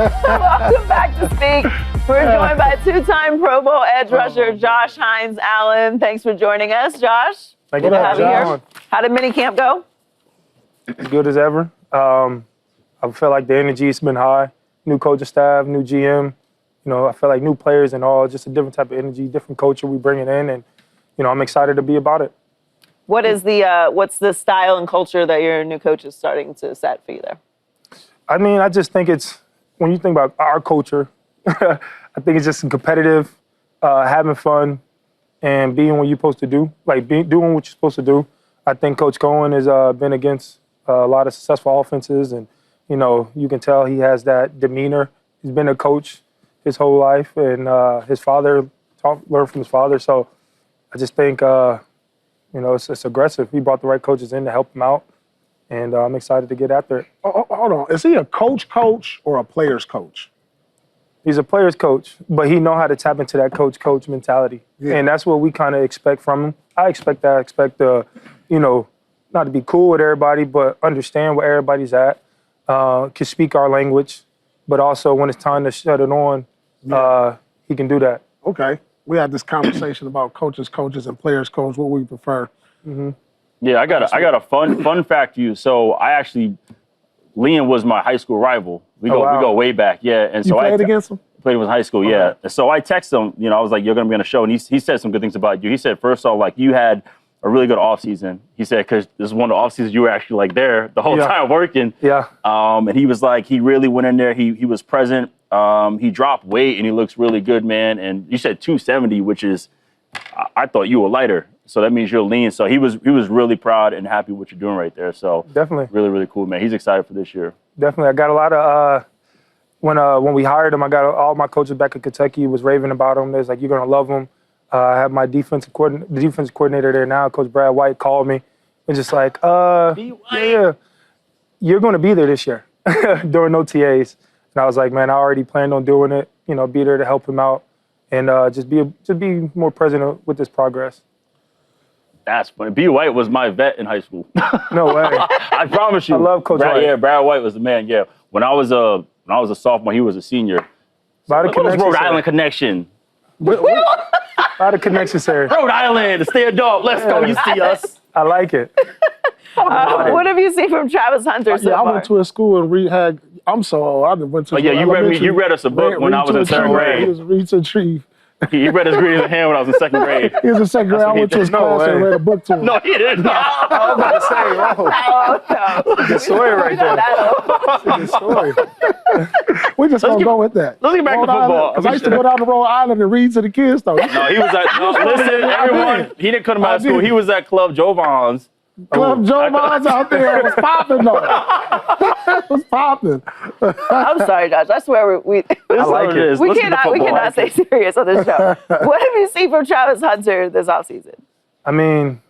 Welcome back to Speak. We're joined by two-time Pro Bowl edge rusher Josh Hines-Allen. Thanks for joining us, Josh. Thank you Good to have you here. How did minicamp go? As good as ever. I feel like the energy's been high. New coaching staff, new GM. You know, I feel like new players and all, just a different type of energy, different culture we bring it in, and you know, I'm excited to be about it. What is what's the style and culture that your new coach is starting to set for you there? I mean, I just think it's, when you think about our culture, I think it's just competitive, having fun, and being what you're supposed to do, like doing what you're supposed to do. I think Coach Cohen has been against a lot of successful offenses, and you know, you can tell he has that demeanor. He's been a coach his whole life, and his father learned from his father. So I just think, you know, it's aggressive. He brought the right coaches in to help him out, and I'm excited to get after it. Oh, hold on. Is he a coach or a player's coach? He's a player's coach, but he know how to tap into that coach mentality. Yeah. And that's what we kind of expect from him. I expect that. I expect, you know, not to be cool with everybody, but understand where everybody's at, can speak our language, but also when it's time to shut it on, he can do that. Okay. We had this conversation about coaches, and players, coach, what we prefer. Mm-hmm. Yeah, I got a fun fact for you. So Liam was my high school rival. We go way back, yeah. And so you played against him? Played him in high school, yeah. And so I texted him, you know, I was like, you're gonna be on the show, and he said some good things about you. He said, first off, like, you had a really good off season. He said, because this is one of the off seasons you were actually like there the whole time working. Yeah. And he was like, he really went in there. He was present. He dropped weight and he looks really good, man. And you said 270, which is, I thought you were lighter. So that means you're lean. So he was really proud and happy with what you're doing right there. So definitely, really, really cool, man. He's excited for this year. Definitely. I got a lot of, when we hired him, I got all my coaches back in Kentucky was raving about him. There's like, you're going to love him. I have my the defensive coordinator there now, Coach Brad White, called me and just like, yeah, you're going to be there this year during OTAs. And I was like, man, I already planned on doing it, you know, be there to help him out and just be more present with this progress. That's funny. B. White was my vet in high school. No way. I promise you. I love Coach White. Yeah, Brad White was the man, yeah. When I was a sophomore, he was a senior. What was Rhode Island connection? A lot of connections there. Rhode Island, stay adult. Let's go. You see us. I like it. What have you seen from Travis Hunter so far? I went to a school and had. I'm so old. I went to. You read us a book when I was in third grade. He was read to a tree. He read his Green in the Hand when I was in second grade. He was in second grade. I went to his class and read a book to him. No, he didn't. I was about to say, no. Good story right there. Good story. We just gonna go with that. Let's get back to football. Because I used to go down to Rhode Island and read to the kids, though. No, he was at. Listen, everyone. He didn't come out of school. He was at Club Jovan's. Club Jovan's out there. It was popping, though. It was popping. I'm sorry, Josh. I swear we cannot stay serious on this show. What have you seen from Travis Hunter this offseason? I mean,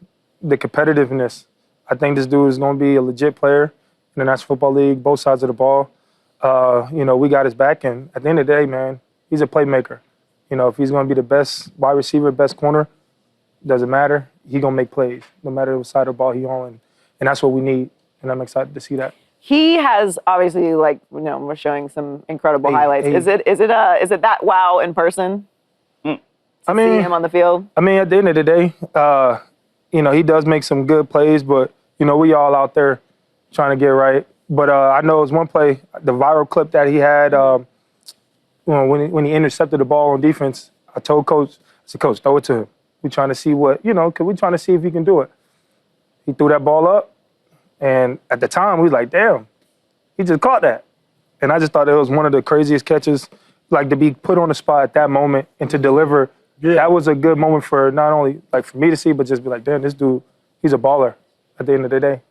the competitiveness. I think this dude is going to be a legit player in the National Football League, both sides of the ball. You know, we got his back, and at the end of the day, man, he's a playmaker. You know, if he's going to be the best wide receiver, best corner, doesn't matter. He's going to make plays, no matter what side of the ball he's on. And that's what we need, and I'm excited to see that. He has obviously, like, you know, we're showing some incredible highlights. Is it that wow in person? See him on the field? I mean, at the end of the day, you know, he does make some good plays, but, you know, we all out there trying to get right. But I know it was one play, the viral clip that he had when he intercepted the ball on defense. I told Coach, I said, Coach, throw it to him. We're trying to see we're trying to see if he can do it. He threw that ball up, and at the time, we was like, damn, he just caught that. And I just thought it was one of the craziest catches, like to be put on the spot at that moment and to deliver. Yeah. That was a good moment for not only like for me to see, but just be like, damn, this dude, he's a baller at the end of the day.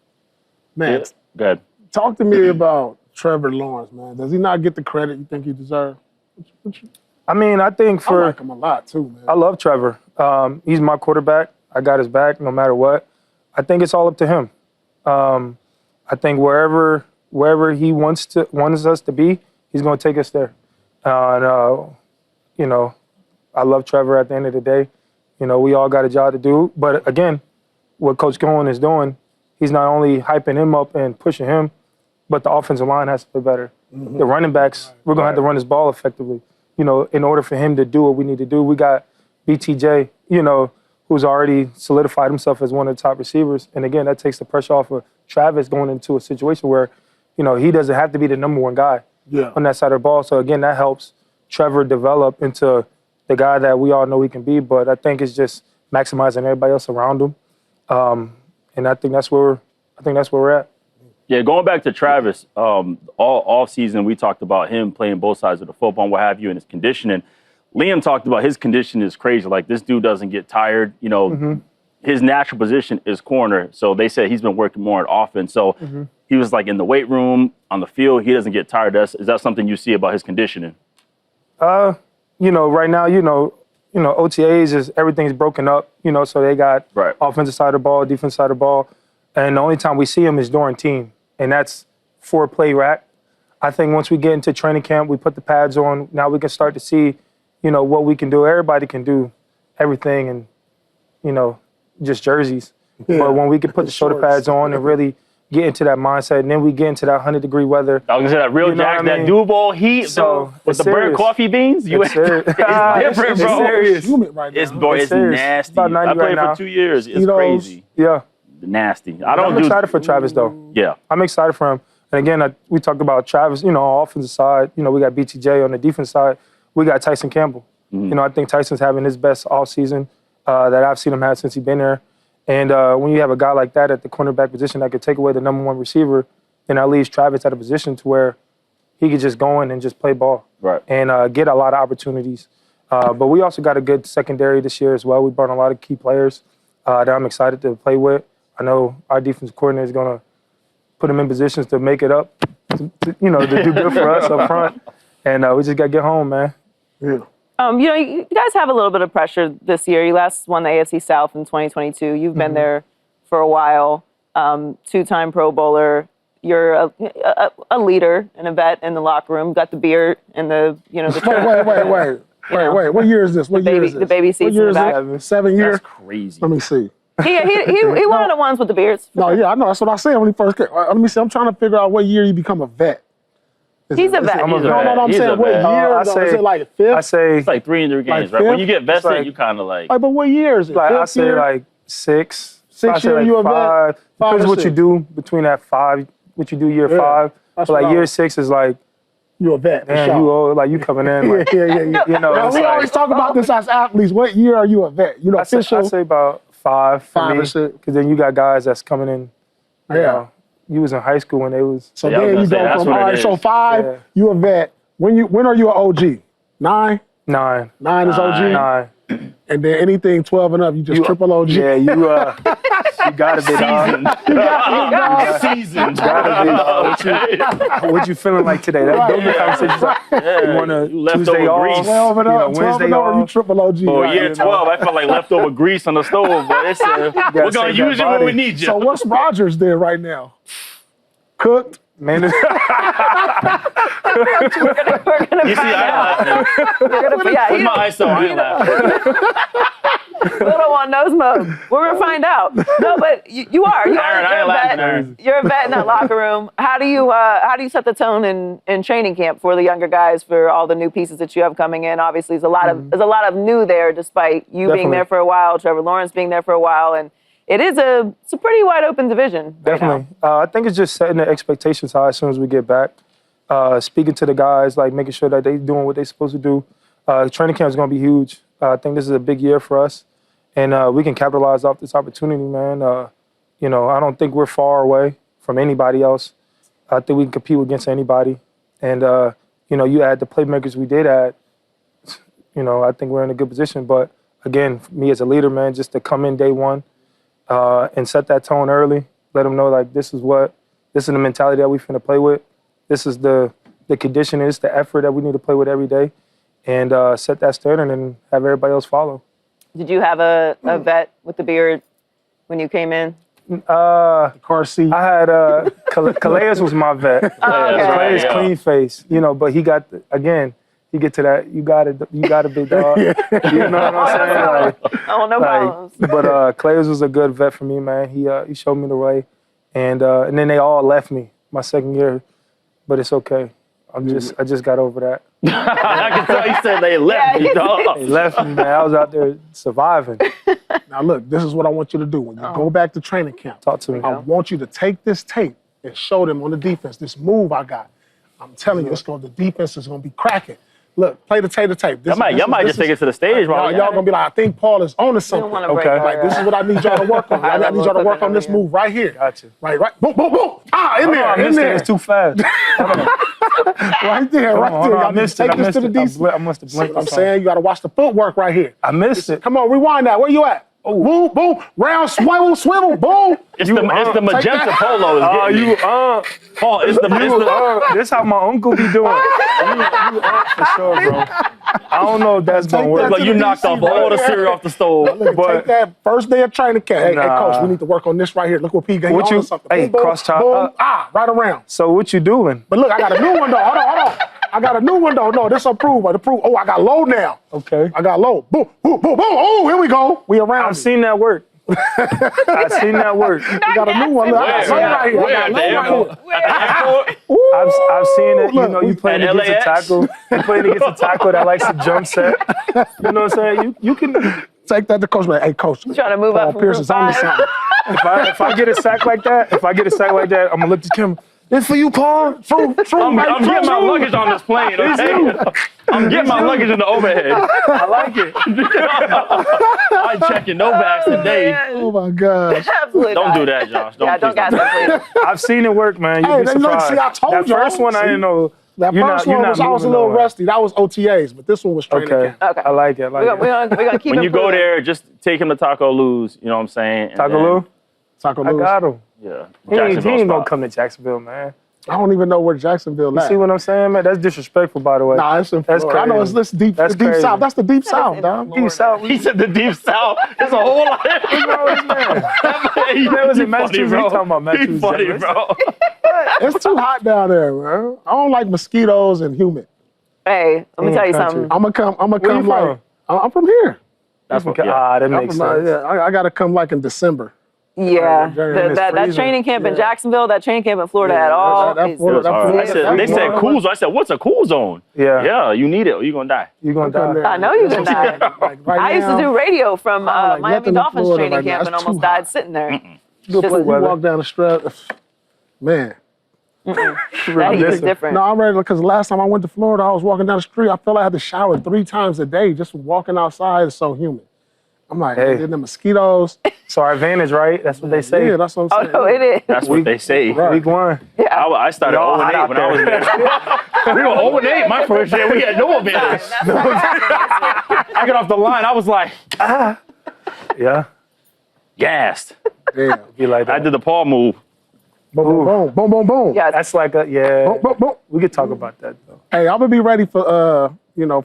Man, go ahead. Talk to me about Trevor Lawrence, man. Does he not get the credit you think he deserves? I mean, I think I like him a lot too, man. I love Trevor. He's my quarterback. I got his back no matter what. I think it's all up to him. I think wherever he wants us to be, he's going to take us there. You know, I love Trevor at the end of the day. You know, we all got a job to do. But again, what Coach Cohen is doing, he's not only hyping him up and pushing him, but the offensive line has to play better. The running backs, we're going to have to run this ball effectively. You know, in order for him to do what we need to do, we got BTJ, you know, who's already solidified himself as one of the top receivers. And again, that takes the pressure off of Travis going into a situation where, you know, he doesn't have to be the number one guy on that side of the ball. So again, that helps Trevor develop into the guy that we all know he can be. But I think it's just maximizing everybody else around him. And I think that's where we're at. Yeah, going back to Travis, all off season we talked about him playing both sides of the football and what have you, and his conditioning. Liam talked about his condition is crazy. Like, this dude doesn't get tired. You know, his natural position is corner. So they said he's been working more on offense. So he was like in the weight room, on the field. He doesn't get tired. Is that something you see about his conditioning? You know, right now, you know, OTAs is everything's broken up. You know, so they got offensive side of the ball, defensive side of the ball, and the only time we see him is during team, and that's 4-play rack. I think once we get into training camp, we put the pads on. Now we can start to see, you know, what we can do. Everybody can do everything and, you know, just jerseys. But when we can put the shoulder pads on and really get into that mindset, and then we get into that 100-degree weather. I was going to say that real Jags, that Duval heat, so with the burnt coffee beans. It's different, bro. It's humid right now. It's nasty. About 90 I played right for now. 2 years. It's crazy. Yeah. Nasty. I'm excited for Travis, though. Yeah. I'm excited for him. And again, we talked about Travis, you know, on the offensive side. You know, we got BTJ. On the defense side, we got Tyson Campbell. You know, I think Tyson's having his best offseason that I've seen him have since he's been there. And when you have a guy like that at the cornerback position that could take away the number one receiver, then that leaves Travis at a position to where he could just go in and just play ball and get a lot of opportunities. But we also got a good secondary this year as well. We brought a lot of key players that I'm excited to play with. I know our defensive coordinator is going to put them in positions to make it up, to do good for us up front. And we just got to get home, man. Yeah. You know, you guys have a little bit of pressure this year. You last won the AFC South in 2022. You've been there for a while. 2-time Pro Bowler. You're a leader and a vet in the locker room. Got the beard and the Wait. What year is this? What year is this? The baby seats in the back. 7 years? That's crazy. Let me see. He one of the ones with the beards. No, yeah, I know. That's what I said when he first came. Let me see. I'm trying to figure out what year you become a vet. He's a vet. I'm saying what year? Is it like fifth? I say it's like 3 in 3 games, like right? When fifth? you get vested, like, you kind of like. But what year is it? I say year? like 6. 6 year, you a vet? 5. Depends what you do between that 5, what you do year 5. But like year 6 is like, you a vet. man, you coming in. Like, yeah. You know, we always talk about this as athletes. What year are you a vet? You know, I say about 5 for me. Because then you got guys that's coming in. You know, you was in high school when they was. So then you go from, all right, so 5, you a vet. When are you an OG? 9? 9. 9 is OG? 9. And then anything 12 and up, you just triple OG? Yeah, you gotta be seasoned. Seasoned. What you feeling like today? Those are conversations like, you want to Tuesday off, 12 and up, Wednesday off. You triple OG. For year 12, I felt like leftover grease on the stove, but it's, we're going to use it when we need you. So what's Rodgers there right now? Cooked? Man, We're gonna You see, I Where's my ISO? I ain't laughing. Little on nose mode. We're gonna find out. No, but you are. You're a vet in that locker room. How do you set the tone in training camp for the younger guys, for all the new pieces that you have coming in? Obviously, there's a lot of new there, despite you being there for a while, Trevor Lawrence being there for a while, and it's a pretty wide open division. Definitely. I think it's just setting the expectations high as soon as we get back. Speaking to the guys, like making sure that they're doing what they're supposed to do. Training camp is going to be huge. I think this is a big year for us, and we can capitalize off this opportunity, man. I don't think we're far away from anybody else. I think we can compete against anybody. And, you add the playmakers we did add, I think we're in a good position. But, again, me as a leader, man, just to come in day one and set that tone early, let them know, like, this is the mentality that we finna play with. This is the conditioning, it's the effort that we need to play with every day, and set that standard and have everybody else follow. Did you have a vet with the beard when you came in? Car seat. I had Calais was my vet. Calais clean face, but he got you get to that, you got a big dog. You know what I'm saying? No problems. But Calais was a good vet for me, man. He showed me the way, and then they all left me my second year, but it's okay. I just got over that. I can tell you said they left me, dog. They left me, man. I was out there surviving. Now look, this is what I want you to do. When you go back to training camp, Talk to me. I want you to take this tape and show them on the defense this move I got. I'm telling you, the defense is going to be cracking. Look, play the tape. Y'all might just take it to the stage, y'all gonna be like, I think Paul is on to something. Okay. Like, this is what I need y'all to work on. I need y'all to work on this move right here. Gotcha. Right. Boom, boom, boom. In there. It's too fast. Right there. I missed it. Take this to the DC. I must have blinked. I'm saying you got to watch the footwork right here. I missed it. Come on, rewind that. Where you at? Oh, boom, boom, round, swivel, boom. It's the magenta polo. Paul, this how my uncle be doing. For sure, bro. I don't know if that's gonna work. But you knocked off all the cereal off the stove. Take that first day of training camp. Hey, coach, we need to work on this right here. Look what P got. What you? Hey, cross top. Boom, right around. So what you doing? But look, I got a new one though. Hold on. I got a new one though. No, this approved. Oh, I got low now. Okay. I got low. Boom, boom, boom, boom. Oh, here we go. We around. I've seen that work. I've seen that work. We got a new one. Look, I got low right here. I've seen it. You know, you playing At against a tackle. You playing against a tackle that likes to jump set. You know what I'm saying? You can take that to coach. Like, hey, coach. Trying to move up from Pierce is on to something. If I get a sack like that, I'm gonna look to Kim. This for you, Paul. I'm getting my luggage on this plane, okay? I'm getting my luggage in the overhead. I like it. I ain't checking no bags today. Oh, my gosh. Absolutely Don't not. do that, Josh. Don't gas that, please. I've seen it work, man. You'd be surprised. See, I told that you. first one, I didn't know. That first one was, I was a little rusty. That was OTAs, but this one was training camp. Okay. I like it. We're gonna keep When you go improving. there, just take him to Taco Lou's, you know what I'm saying? Taco Lou? Taco I Lou's. got him. Yeah. He ain't Jacksonville gonna spot. come to Jacksonville, man. I don't even know where Jacksonville You is. see what I'm saying, man? That's disrespectful, by the way. Nah, it's in That's Florida. I know crazy. it's deep. That's the deep crazy. south. That's the deep south, dog. Deep South. He said the deep south. There's a whole lot. That was in Massachusetts. You talking about Massachusetts. He's funny, bro. It's too hot down there, man. I don't like mosquitoes and humid. Hey, let me tell you country. something. I'm gonna come you like from? I'm from here. That's what. that I'm makes from, sense. I gotta come like in December. Yeah, It's that freezing. training camp in Yeah. Jacksonville, that training camp in Florida at all. that is- Florida- that Florida- They said cool zone. I said, what's a cool zone? Yeah. Yeah, you need it or you're going to die. You're going to die. I know you're gonna die. Like right I used to now, do radio from like Miami nothing in Dolphins Florida training right now. camp and It's almost too hot. died sitting there. you weather. walk down the strip, man. That heat is different. No, I'm ready because last time I went to Florida, I was walking down the street. I felt like I had to shower 3 times a day just walking outside. It's so humid. I'm like, Hey. the mosquitoes. It's our advantage, right? That's what they say. Yeah, that's what Oh I'm saying. no, it is. That's what they say. Right. Week 1. Yeah. I started Y'all 0-8 hot when out I was there. We were 0-8 my first year. We had no advantage. That's what happened. I got off the line. I was like, Yeah. gassed. Yeah. Be like that. I did the paw move. Boom, boom, boom, boom, boom, boom. Yeah, That's like a, yeah. Boom, boom, boom. We could talk about that, though. Hey, I'm gonna be ready for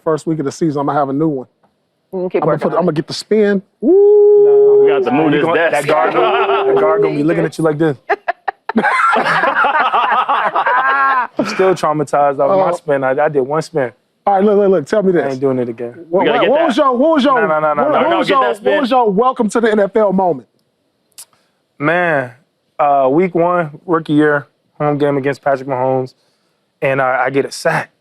first week of the season. I'm gonna have a new one. keep I'm working. gonna get the spin. Woo! We got to move this desk. That guard gonna be looking at you like this. I'm still traumatized off my spin. I did 1 spin. All right, look. Tell me I this. ain't doing it again. What gotta get that. was your No, what was your welcome to the NFL moment? Man, week 1, rookie year, home game against Patrick Mahomes, and I get a sack.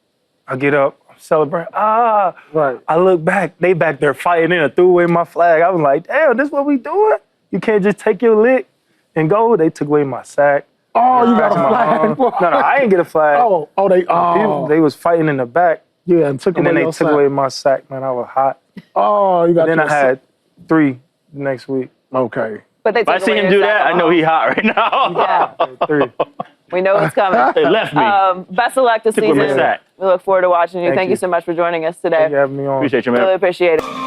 I get up, I'm celebrating. Right. I look back, they back there fighting in and threw away my flag. I was like, damn, this what we doing? You can't just take your lick and go. They took away my sack. Oh, you got a My flag. arm. No, I didn't get a flag. They was fighting in the back, yeah, and took and away then they your took sack. away my sack. Man, I was hot. Oh, you got. Then your I had 3 the next week. Okay. But they If I took see away him your do that, sack. I know he hot right now. Yeah, 3. we know it's coming. They left me. Best of luck this Took away my season. sack. We look forward to watching you. Thank you you so much for joining us today. Thank you for having me on. Appreciate you, man. Really appreciate it.